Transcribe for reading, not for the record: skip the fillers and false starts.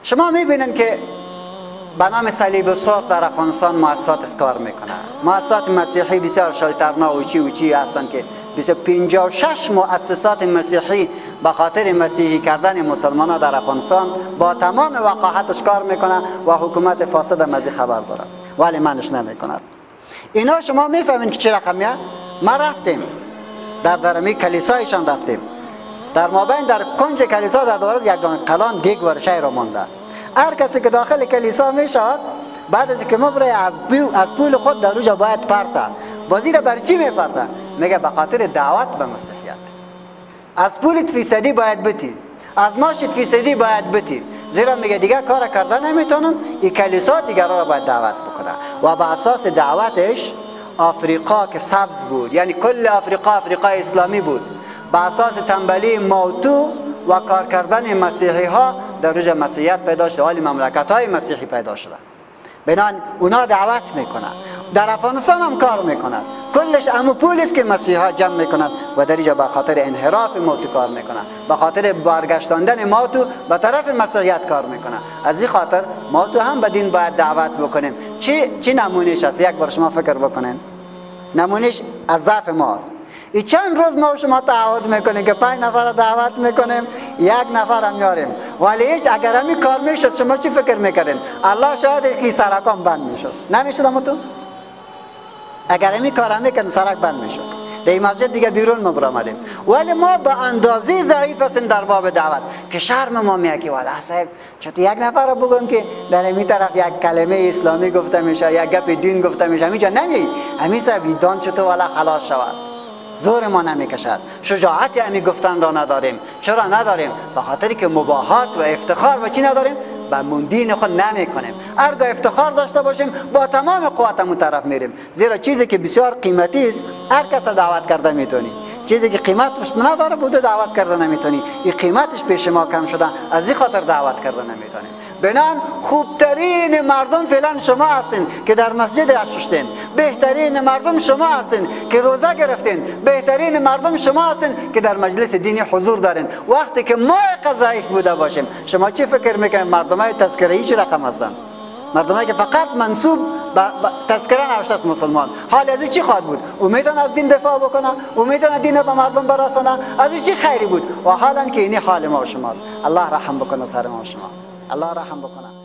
شما میبینید که به نام صلیب سرخ در افغانستان مؤسسات کار میکنه. مؤسسات مسیحی بسیار شایترنا و چی هستند که 56 مؤسسات مسیحی به خاطر مسیحی کردن مسلمانان در افغانستان با تمام وقاحتش کار میکنه و حکومت فاسد هم از خبر دارد ولی منش نمیکند. اینا شما میفهمین که چه رقمیه؟ ما رفتیم در درمی کلیسایشان رفتیم، در مابین در کنج کلیسا در دورز یک قلان دیگ ورشه را مانده. هر کسی که داخل کلیسا می شود بعد از که مبره از پول خود در اوجا باید پرته. بازی را بر چی می پرته؟ میگه به خاطر دعوت به مسیحیت. از پولت فیصدی باید بتی، از ماشت فیصدی باید بتی، زیرا میگه دیگه کار کردن نمیتونم، این کلیسا دیگر را باید دعوت بکنه. و به اساس دعوتش آفریقا که سبز بود، یعنی کل آفریقای اسلامی بود، به اساس تنبلی موتو و کار کردن مسیحی ها در روز مسیحیت پیدا شده، ولی مملکت های مسیحی پیدا شده. بنان اونا دعوت میکنن، در افغانستان هم کار میکنند، کلش امو پول است که مسیحی ها جمع میکنند و در اینجا به خاطر انحراف موتو کار میکنند، به خاطر برگشتاندن موتو به طرف مسیحیت کار میکنند. از این خاطر موتو هم به دین باید دعوت بکنیم. چی نمونهش است؟ یک بار شما فکر بکنین، نمونهش از ضعف ماست. این چند روز ما شما تعهد میکنیم که 5 نفر دعوت میکنیم، 1 نفر هم میاریم، ولی هیچ اگر همین کار میشد شما چی فکر میکردین؟ الله شاید که سرکام بند میشد، نمیشد؟ اما تو اگر همین کار هم میکنیم سرک بند میشد، در این مسجد دیگه بیرون ما برآمدیم. ولی ما به اندازه ضعیف هستیم در باب دعوت که شرم ما میاد که والا صاحب چطور 1 نفر رو بگم که در این طرف یک کلمه اسلامی گفته میشه، یک گپ دین گفته میشه، همینجا نمی همین صاحب دان چطور والا خلاص شود. زور ما نمیکشد، شجاعت یعنی گفتن را نداریم. چرا نداریم؟ به خاطری که مباهات و افتخار و چی نداریم؟ به دین خود نمی کنیم. هرگاه افتخار داشته باشیم با تمام قوتمون طرف میریم، زیرا چیزی که بسیار قیمتی است هر کس دعوت کرده میتونی، چیزی که قیمتش نداره بوده دعوت کرده نمیتونی. این قیمتش پیش ما کم شده، از این خاطر دعوت کرده نمیتونیم. بنان خوبترین مردم فعلا شما هستین که در مسجد اششتین، بهترین مردم شما هستین که روزه گرفتین، بهترین مردم شما هستین که در مجلس دینی حضور دارین. وقتی که ما ضعیف بوده باشیم شما چی فکر میکنید مردمای تذکره‌ای چه رقم هستن؟ مردمایی که فقط منسوب به تذکره نوشته است مسلمان، حال از چی خواهد بود؟ امیدن از دین دفاع بکنه، امیدن دین به مردم برسانه، از چی خیری بود؟ و حالا که این حال ما و شماست. الله رحم بکنه سر ما و شما، الله رحم بکنه.